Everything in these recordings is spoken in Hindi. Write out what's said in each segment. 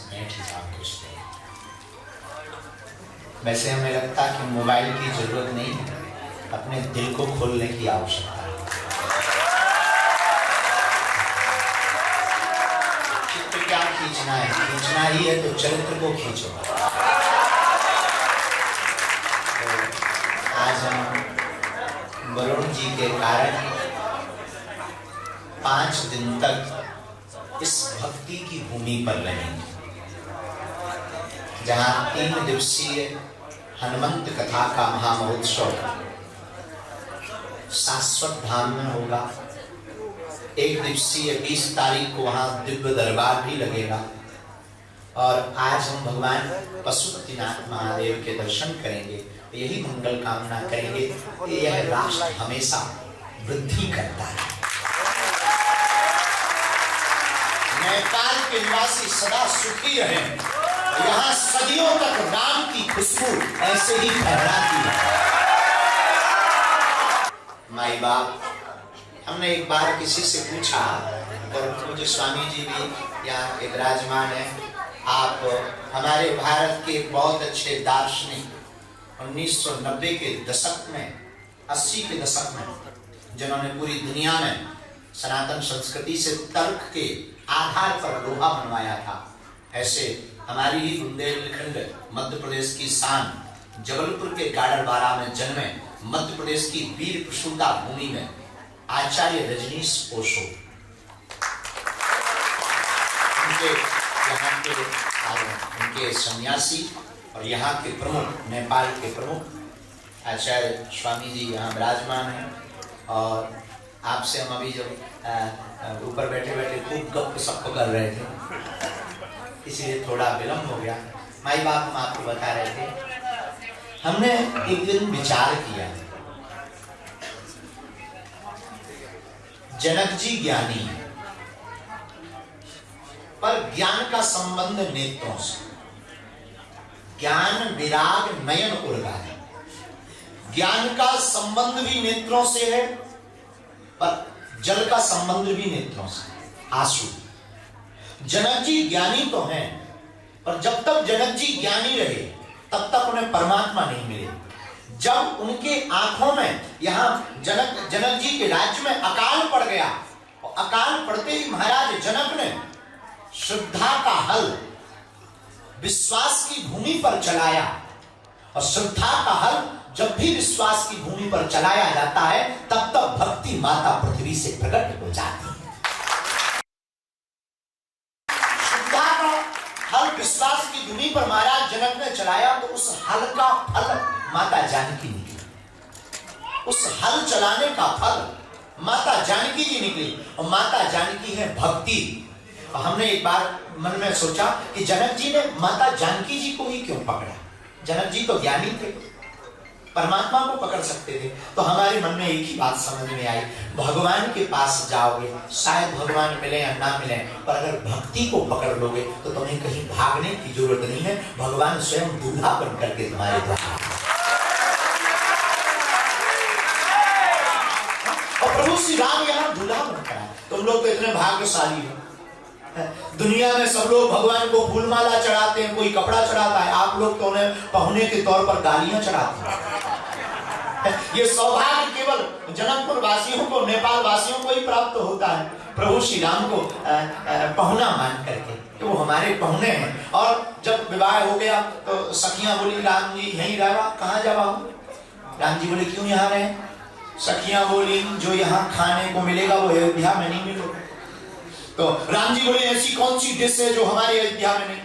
बैठ ही जाओ कुछ देर। वैसे हमें लगता कि मोबाइल की जरूरत नहीं है, अपने दिल को खोलने की आवश्यकता है। चित्र क्या खींचना है, खींचना ही है तो चरित्र को खींचो। तो आज हम वरुण जी के कारण 5 दिन तक इस भक्ति की भूमि पर रहेंगे, जहां 3 दिवसीय हनुमंत कथा का महामहोत्सव शाश्वत धाम में होगा। 1 दिवसीय 20 तारीख को वहां दिव्य दरबार भी लगेगा। और आज हम भगवान पशुपतिनाथ महादेव के दर्शन करेंगे, यही मंगल कामना करेंगे कि यह राष्ट्र हमेशा वृद्धि करता है। नेपाल के निवासी सदा सुखी रहे, यहाँ सदियों तक राम की खुशबू ऐसे ही फहराती है। माई बाप, हमने एक बार किसी से पूछा, और मुझे स्वामी जी भी यहाँ के विराजमान है, आप हमारे भारत के बहुत अच्छे दार्शनिक 1990 के दशक में, 80 के दशक में, जिन्होंने पूरी दुनिया में सनातन संस्कृति से तर्क के आधार पर लोहा बनवाया था, ऐसे हमारी ही बुंदेलखंड मध्य प्रदेश की शान जबलपुर के गाड़रबारा में जन्मे, मध्य प्रदेश की वीर प्रसूता भूमि में आचार्य रजनीश ओशो, उनके सन्यासी और यहाँ के प्रमुख, नेपाल के प्रमुख आचार्य स्वामी जी यहाँ विराजमान हैं। और आपसे हम अभी जब ऊपर बैठे बैठे खूब गप सप कर रहे थे, इसलिए थोड़ा विलम्ब हो गया। माई बाप, हम आपको बता रहे थे, हमने एक दिन विचार किया, जनक जी ज्ञानी, पर ज्ञान का संबंध नेत्रों से, ज्ञान विराग नयन उर्गा है, ज्ञान का संबंध भी नेत्रों से है, पर जल का संबंध भी नेत्रों से, आंसू। जनक जी ज्ञानी तो हैं, पर जब तक जनक जी ज्ञानी रहे तब तक उन्हें परमात्मा नहीं मिले। जब उनके आंखों में, यहाँ जनक जी के राज्य में अकाल पड़ गया, और अकाल पड़ते ही महाराज जनक ने श्रद्धा का हल विश्वास की भूमि पर चलाया। और श्रद्धा का हल जब भी विश्वास की भूमि पर चलाया जाता है, तब तक भक्ति माता पृथ्वी से प्रकट हो जाती है। श्रद्धा का हल विश्वास की भूमि पर महाराज जनक ने चलाया, तो उस हल का फल माता जानकी निकली। उस हल चलाने का फल माता जानकी जी निकली, और माता जानकी है भक्ति। और हमने एक बार मन में सोचा कि जनक जी ने माता जानकी जी को ही क्यों पकड़ा? जनक जी तो ज्ञानी थे, परमात्मा को पकड़ सकते थे। तो हमारे मन में एक ही बात समझ में आई, भगवान के पास जाओगे, शायद भगवान मिले या ना मिले, पर अगर भक्ति को पकड़ लोगे तो तुम्हें कहीं भागने की जरूरत नहीं है, भगवान स्वयं दूल्हा बन करके तुम्हारे द्वारा। और प्रभु श्री राम यहाँ दूल्हा बनता है। तुम लोग तो इतने भाग्यशाली हो, दुनिया में सब लोग भगवान को फूलमाला चढ़ाते हैं, कोई कपड़ा चढ़ाता है, आप लोग तो उन्हें पहुने के तौर पर गालियां चढ़ाते हैं। ये सौभाग्य केवल जनकपुर वासियों को, नेपाल वासियों को ही प्राप्त होता है, प्रभु श्री राम को पहुना मान करके, तो वो हमारे पहुने हैं। और जब विवाह हो गया तो सखियां बोली, राम जी यहीं रहा, कहाँ जावा? राम जी बोले, क्यों यहाँ रहे? सखियां बोली, जो यहाँ खाने को मिलेगा वो अयोध्या में नहीं मिलेगा। तो राम जी बोले, ऐसी कौन सी डिश है जो हमारे अयोध्या में नहीं?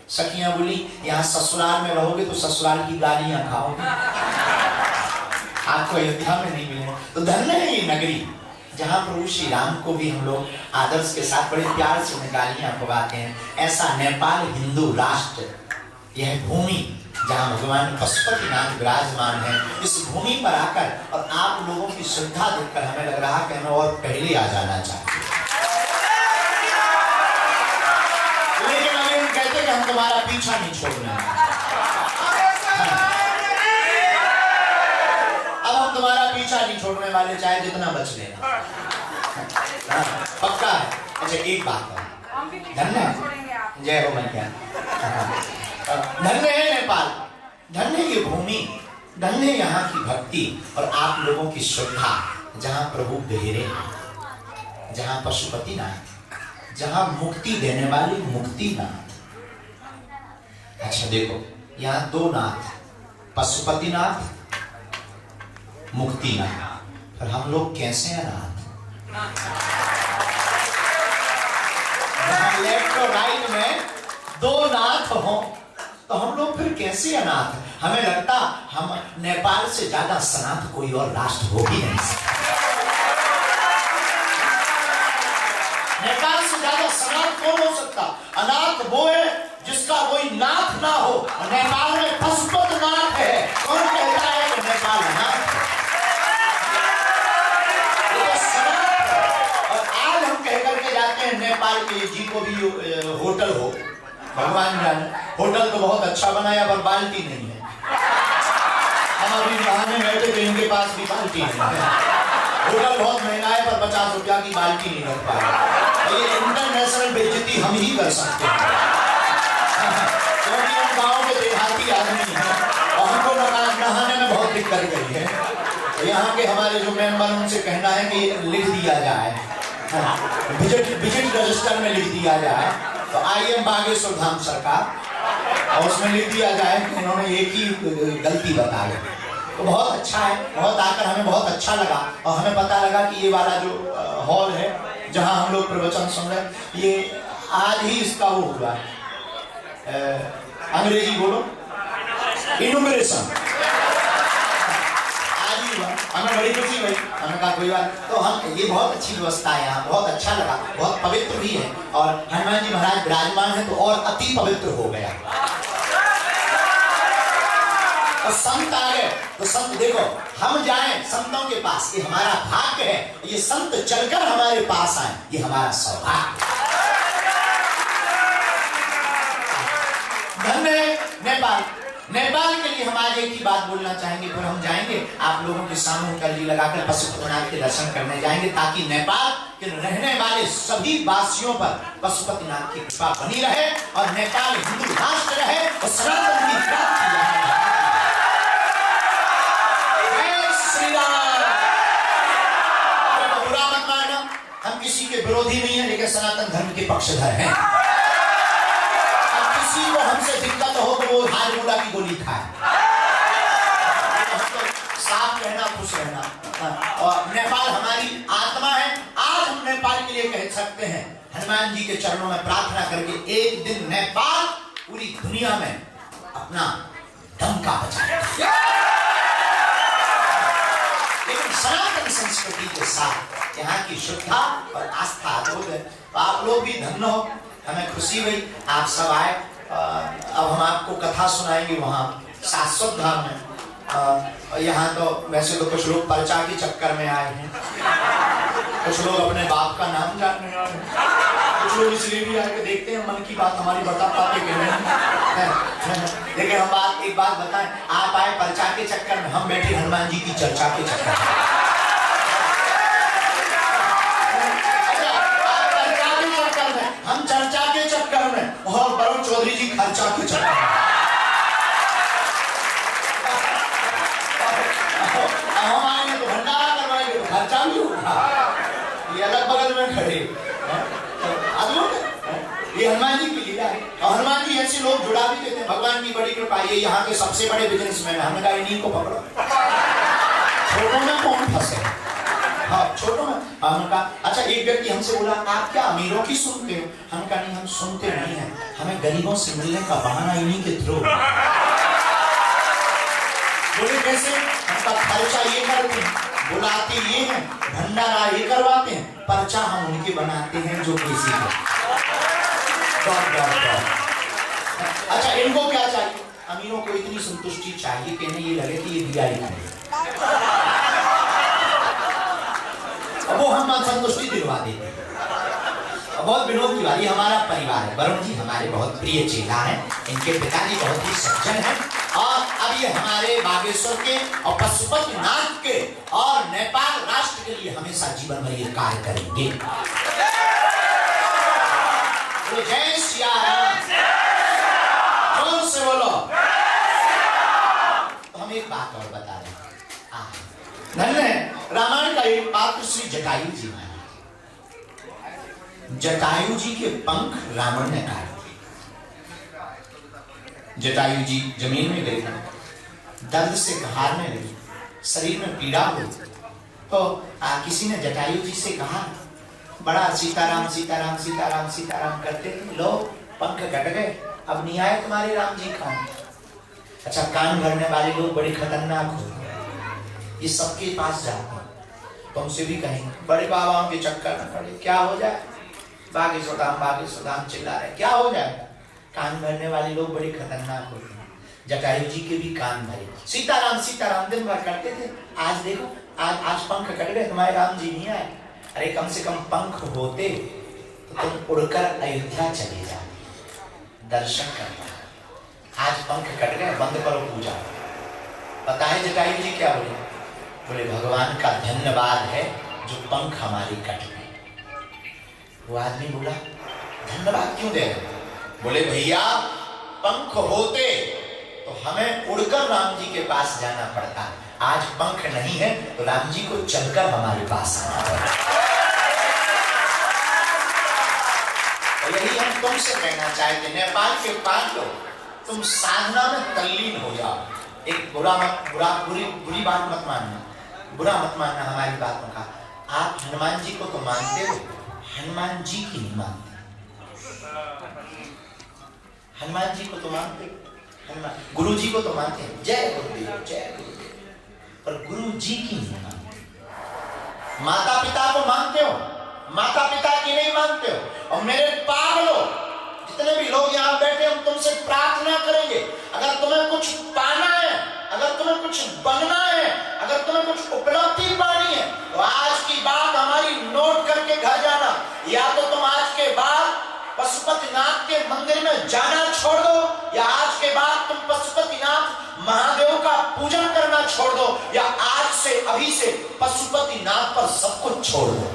सखियां बोली, यहाँ ससुराल में रहोगे तो ससुराल की गालियां खाओगे, आपको अयोध्या में नहीं मिलेगा। तो धन्य है ये नगरी, जहाँ प्रभु श्री राम को भी हम लोग आदर्श के साथ बड़े प्यार से उन्हें गालियां पवाते हैं। ऐसा नेपाल हिंदू राष्ट्र, यह भूमि जहाँ भगवान पशुपतिनाथ विराजमान है, इस भूमि पर आकर और आप लोगों की श्रद्धा देखकर हमें लग रहा कि हमें और पहले आ जाना चाहिए। हम तुम्हारा पीछा नहीं छोड़ना, अब हम तुम्हारा पीछा नहीं छोड़ने वाले, चाहे जितना बच लेना, पक्का है। अच्छा एक बात है, धन्य जय हो मैया। धन्य है नेपाल, धन्य ये भूमि, धन्य यहाँ की भक्ति और आप लोगों की श्रद्धा, जहाँ प्रभु गहरे हैं, जहाँ पशुपतिनाथ, जहाँ मुक्ति देने वाले मुक्तिनाथ। अच्छा देखो, यहाँ दो नाथ, पशुपतिनाथ, मुक्तिनाथ, और हम लोग कैसे हैं नाथ? लेफ्ट और राइट में दो नाथ हो तो हम लोग फिर कैसे अनाथ? हमें लगता हम नेपाल से ज्यादा सनाथ कोई और राष्ट्र हो ही नहीं सकता। नेपाल से ज्यादा सनाथ कौन हो सकता? अनाथ वो है जिसका कोई नाथ ना हो। नेपाल में पशुपतिनाथ है। कौन कहता है कि नेपाल अनाथ है? और आज हम कह करके जाते हैं नेपाल के जी को भी होटल हो, भगवान जाने, होटल तो बहुत अच्छा बनाया पर बाल्टी नहीं है। हम अभी नहाने बैठे थे, इनके पास भी बाल्टी नहीं है। होटल बहुत महंगा है पर 50 रुपया की बाल्टी नहीं रख पाए। ये इंटरनेशनल बेइज्जती हम ही कर सकते हैं, क्योंकि हम गाँव के देहाती आदमी हैं और हमको नहाने में बहुत दिक्कत गई है। तो यहाँ के हमारे जो मेंबर उनसे कहना है कि लिख दिया जाए, विजिट रजिस्टर में लिख दिया जाए, तो IM बागेश्वर धाम सरकार, और उसमें लिख दिया जाए कि इन्होंने एक ही गलती बता दी। तो बहुत अच्छा है, बहुत आकर हमें बहुत अच्छा लगा। और हमें पता लगा कि ये वाला जो हॉल है जहां हम लोग प्रवचन सुन रहे, ये आज ही इसका वो हुआ, अंग्रेजी बोलो, इनॉग्रेशन आज ही हुआ। हमें बड़ी खुशी हुई, हमें कहा कोई बात। तो हम, ये बहुत अच्छी व्यवस्था है यहाँ, बहुत अच्छा लगा, बहुत पवित्र भी है। और हनुमान जी महाराज विराजमान है तो और अति पवित्र हो गया। और संत आ गए तो संत देखो, हम जाएं संतों के पास, ये हमारा भाग्य है। ये संत चलकर हमारे पास आए, ये हमारा सौभाग्य। धन्य है नेपाल। नेपाल के लिए हम आज एक ही बात बोलना चाहेंगे, फिर हम जाएंगे आप लोगों के सामूहिक अर्जी लगाकर पशुपतिनाथ के दर्शन करने जाएंगे, ताकि नेपाल के रहने वाले सभी वासियों पर पशुपतिनाथ की कृपा बनी रहे और नेपाल हिंदू राष्ट्र रहे और सनातन की प्राप्ति रहे। बुरा मत मानना, हम किसी के विरोधी नहीं है, लेकिन सनातन धर्म के पक्षधर हैं। किसी को हमसे दिक्कत हो तो वो हाजमोला की गोली खाए। साफ रहना, खुश रहना। और नेपाल हमारी आत्मा है। आज हम नेपाल के लिए कह सकते हैं, हनुमान जी के चरणों में प्रार्थना करके, एक दिन नेपाल पूरी दुनिया में अपना डंका बजाएगा। लेकिन सनातन संस्कृति के साथ यहाँ की श्रद्धा और आस्था अद्भुत है। तो आप लोग भी धन्य हो, हमें खुशी हुई आप सब आए। अब हम आपको कथा सुनाएंगे वहाँ शाश्वत धाम में। यहाँ तो वैसे तो कुछ लोग पर्चा के चक्कर में आए हैं, कुछ लोग अपने बाप का नाम जानने आए हैं, कुछ लोग इसलिए भी आए कि देखते हैं मन की बात हमारी बता पाते कि नहीं। लेकिन हम एक बात बताएं, आप आए पर्चा के चक्कर में, हम बैठे हनुमान जी की चर्चा के चक्कर में। हम चर्चा के चक्कर में और वरुण चौधरी जी खर्चा के चक्कर में। हम आएंगे तो भंडारा करवाएंगे तो खर्चा भी होगा। ये अलग बगल में खड़े, ये हनुमान जी की लीला है। और हनुमान जी ऐसे लोग जुड़ा भी देते हैं, भगवान की बड़ी कृपा। ये यहाँ के सबसे बड़े बिजनेसमैन, हमने कहा इन्हीं को पकड़ो, छोटों में कौन फंसे। हाँ, छोटों में। हमने कहा अच्छा, एक व्यक्ति हमसे बोला आप क्या अमीरों की सुनते हो? हम कहा नहीं, हम सुनते नहीं हैं, हमें गरीबों से मिलने का बहाना इन्हीं के थ्रू। बोले कैसे? हम कहा खर्चा ये करते हैं, बुलाते ये हैं, भंडारा ये करवाते हैं, पर्चा हम उनके बनाते हैं जो किसी को। अच्छा, इनको क्या चाहिए? अमीरों को इतनी संतुष्टि चाहिए कि नहीं ये लगे कि ये दिया ही नहीं, वो हम संतुष्टि दिलवा देते हैं। बहुत विनोद की बात, ये हमारा परिवार है। वरुण जी हमारे बहुत प्रिय चेला हैं, इनके पिताजी बहुत ही सज्जन हैं और अब ये हमारे बागेश्वर के और पशुपतिनाथ के और नेपाल राष्ट्र के लिए हमेशा जीवन भर ये कार्य करेंगे। तो जय सिया राम। और एक पात्र श्री जटायु जी महाराज। जटायु जी के पंख रावण ने काट दिए। जटायु जी जमीन में गिर गए, दर्द से घारने लगे, शरीर में पीड़ा हुई। तो किसी ने जटायु जी से कहा, बड़ा सीताराम सीताराम सीताराम सीताराम करते थे, लो पंख कट गए, अब नहीं आए तुम्हारे राम जी कान। अच्छा, कान भरने वाले लोग बड़े खतरनाक होते हैं, ये सबके पास जाते हैं, तुमसे भी कहेंगे बड़े बाबाओं के चक्कर में पड़े, क्या हो जाए, बागी सुदाम चिल्ला रहे, क्या हो जाएगा। कान भरने वाले लोग बड़े खतरनाक होते हैं। जटायु जी के भी कान भरे, सीताराम सीताराम दिन भर करते थे, आज देखो आज पंख कट गए, तुम्हारे राम जी नहीं आए। अरे कम से कम पंख होते तो तुम उड़कर अयोध्या चले जाते, दर्शन करना। आज पंख कट गए, बंद करो पूजा। पता है जटायु जी क्या बोले? बोले भगवान का धन्यवाद है जो पंख हमारी कट गए। वो आदमी बोला धन्यवाद क्यों दे रहे? बोले भैया पंख होते तो हमें उड़कर राम जी के पास जाना पड़ता, आज पंख नहीं है तो राम जी को चलकर हमारे पास आना पड़ता। तो यही हम तुमसे कहना चाहते, नेपाल के पांच लोग, तुम साधना में तल्लीन हो जाओ। एक बुरी बात मत मानना, बुरा मत मानना हमारी बातों का। आप हनुमान जी को तो मानते हो, हनुमान जी की नहीं मानते। हनुमान जी को तो मानते, हनुमान गुरु जी को तो मानते हैं, जय गुरुदेव जय गुरुदेव, पर गुरु जी की नहीं मानते। माता पिता को मानते हो, माता पिता की नहीं मानते हो। और मेरे पागलों, जितने भी लोग यहाँ बैठे, हम तुमसे प्रार्थना करेंगे, अगर तुम्हें कुछ पाना है, अगर तुम्हें कुछ बनना है, अगर तुम्हें कुछ उपलब्धि पानी है, तो आज की बात हमारी नोट करके घर जाना। या तो तुम आज के बाद पशुपतिनाथ के मंदिर में जाना छोड़ दो, या आज के बाद तुम पशुपतिनाथ महादेव का पूजन करना छोड़ दो, या आज से अभी से पशुपतिनाथ पर सब कुछ छोड़ दो।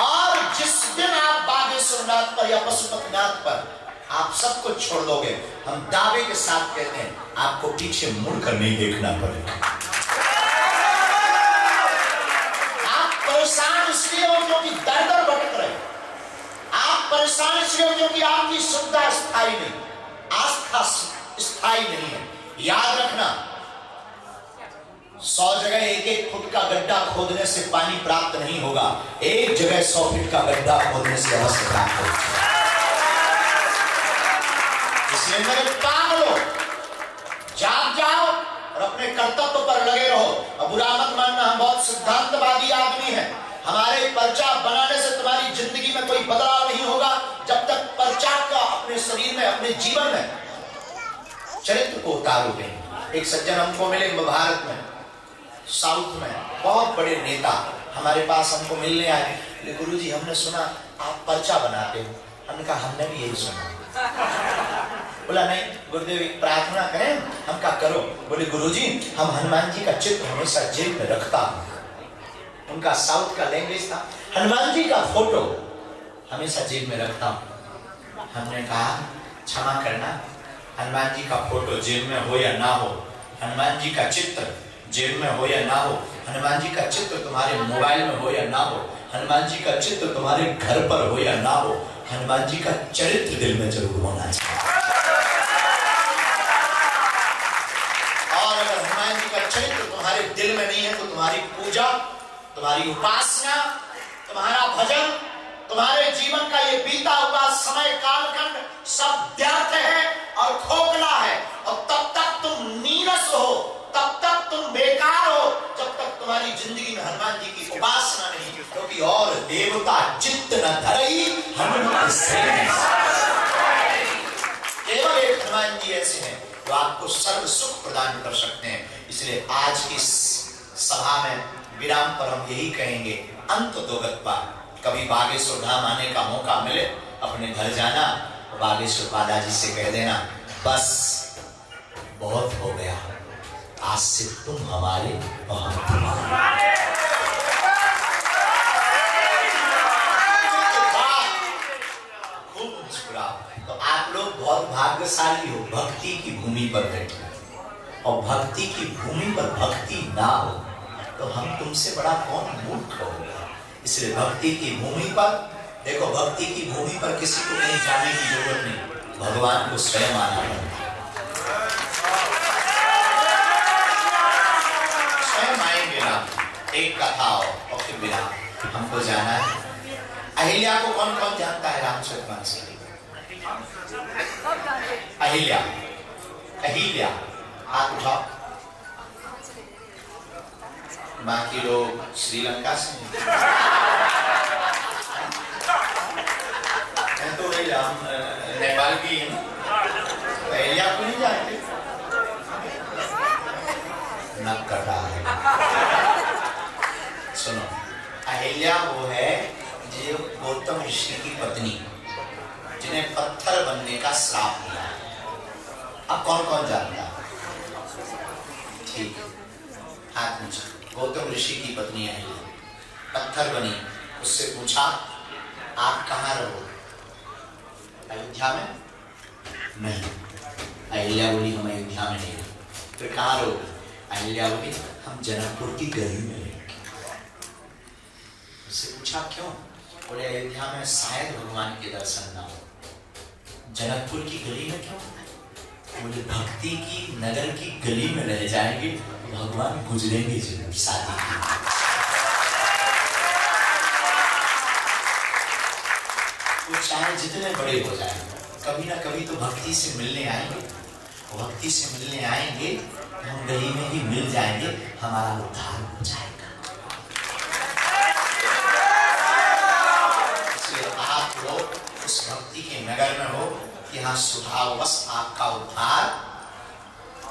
और जिस दिन आप बागेश्वरनाथ पर या पशुपतिनाथ पर आप सब कुछ छोड़ दोगे, हम दावे के साथ कहते हैं आपको पीछे मुड़कर नहीं देखना पड़ेगा। आप परेशान इसलिए हो क्योंकि दर दर भटक रहे, आप परेशान इसलिए हो क्योंकि आपकी सुविधा स्थायी नहीं, आस्था स्थायी नहीं है। याद रखना, 100 जगह 1-1 फुट का गड्ढा खोदने से पानी प्राप्त नहीं होगा, एक जगह 100 फीट का गड्ढा खोदने से अवश्य प्राप्त होगा। इसलिए मेरे पागलों, जाग जाओ और अपने कर्तव्य पर लगे रहो। अब बुरा मत मानना, हम बहुत सिद्धांतवादी आदमी हैं। हमारे पर्चा बनाने से तुम्हारी जिंदगी में कोई बदलाव नहीं होगा जब तक पर्चा का अपने शरीर में, अपने जीवन में चरित्र को उतारोगे। एक सज्जन हमको मिले भारत में, साउथ में, बहुत बड़े नेता हमारे पास हमको मिलने आए। गुरुजी हमने सुना आप पर्चा बनाते हो। हमने कहा हमने भी यही सुना। बोला नहीं गुरुदेव एक प्रार्थना करें। हम कहा करो। बोले गुरुजी हम हनुमान जी का चित्र हमेशा जेब में रखता हूं। उनका साउथ का लैंग्वेज था, हनुमान जी का फोटो हमेशा जेब में रखता हूं। हमने कहा क्षमा करना, हनुमान जी का फोटो जेब में हो या ना हो, हनुमान जी का चित्र जेब में हो या ना हो, हनुमान जी का चित्र तुम्हारे मोबाइल में हो या ना हो, हनुमान जी का चित्र तुम्हारे घर पर हो या ना हो, हनुमान जी का चरित्र दिल में जरूर होना चाहिए। और अगर हनुमान जी का चरित्र तुम्हारे दिल में नहीं है तो तुम्हारी पूजा, तुम्हारी उपासना, तुम्हारा भजन, तुम्हारे जीवन का ये बीता हुआ समय कालखंड सब व्यर्थ है और खोखला है। और तब तक तुम नीरस हो, तब तक तुम बेकार हो, जब तक तुम्हारी जिंदगी में हनुमान जी की उपासना नहीं। क्योंकि और देवता चित्त न धरई हनुमत से, केवल एक हनुमान जी ऐसे हैं जो आपको सर्व सुख प्रदान कर सकते हैं। इसलिए आज की सभा में विराम पर हम यही कहेंगे, अंत दो गत्वा, कभी बागेश्वर धाम आने का मौका मिले अपने घर जाना, बागेश्वर दादाजी से कह देना बस बहुत हो गया, आज से तुम हमारे और हम तुम्हारे। खूब मुस्कुराओ। तो आप लोग बहुत भाग्यशाली हो, भक्ति की भूमि पर बैठे। और भक्ति की भूमि पर भक्ति ना हो तो हम तुमसे बड़ा कौन मूर्ख होगा। इसलिए भक्ति की भूमि पर देखो, भक्ति की भूमि पर किसी को कहीं जाने की जरूरत नहीं, भगवान को स्वयं आना पड़ता है। स्वयं आएंगे ना, एक कथा और फिर बिना हमको जाना है। अहिल्या को कौन कौन जानता है रामचरितमानस से? अहिल्या, अहिल्या हाथ उठाओ। बाकी लोग श्रीलंका से, मैं तो वही नेपाल की हूँ, अहिल्या को नहीं जानते। नक कटा है। सुनो, अहिल्या वो है जो गौतम ऋषि की पत्नी, जिन्हें पत्थर बनने का श्राप मिला है। अब कौन कौन जानता है? ठीक, हाथ नीचे। गौतम ऋषि की पत्नी अहिल्या पत्थर बनी, उससे पूछा आप कहाँ रहो? अयोध्या में? नहीं। अहिल्या बोली हम अयोध्या में नहीं। फिर कहाँ रहो? अहिल्या बोली हम जनकपुर की गली में रहेंगे। उससे पूछा क्यों? बोले अयोध्या में शायद भगवान के दर्शन ना हो। जनकपुर की गली में क्यों? बोले भक्ति की नगर की गली में रह जाएंगे, भगवान गुजरेंगे जरूर शादी की। वो चाहे जितने बड़े हो जाए, कभी ना कभी तो भक्ति से मिलने आएंगे। भक्ति से मिलने आएंगे, हम गली में ही मिल जाएंगे, हमारा उद्धार हो जाएगा। इसलिए आप लोग उस भक्ति के नगर में हो, यहाँ स्वभाववश आपका उद्धार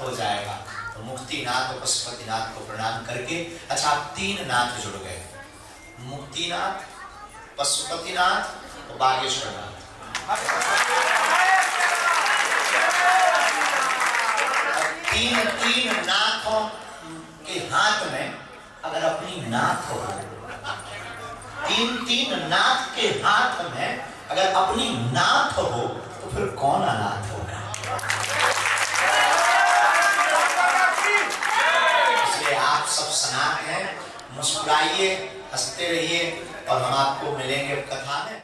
हो जाएगा। तो मुक्तिनाथ और पशुपतिनाथ को प्रणाम करके, अच्छा तीन नाथ जुड़ गए, मुक्तिनाथ, पशुपतिनाथ और बागेश्वरनाथ। तीन नाथों के हाथ में अगर अपनी नाथ हो, तीन नाथ के हाथ में अगर अपनी नाथ हो तो फिर कौन अनाथ होगा? इसलिए आप सब सनातन हैं, मुस्कुराइए, हंसते रहिए और हम आपको मिलेंगे कथा में।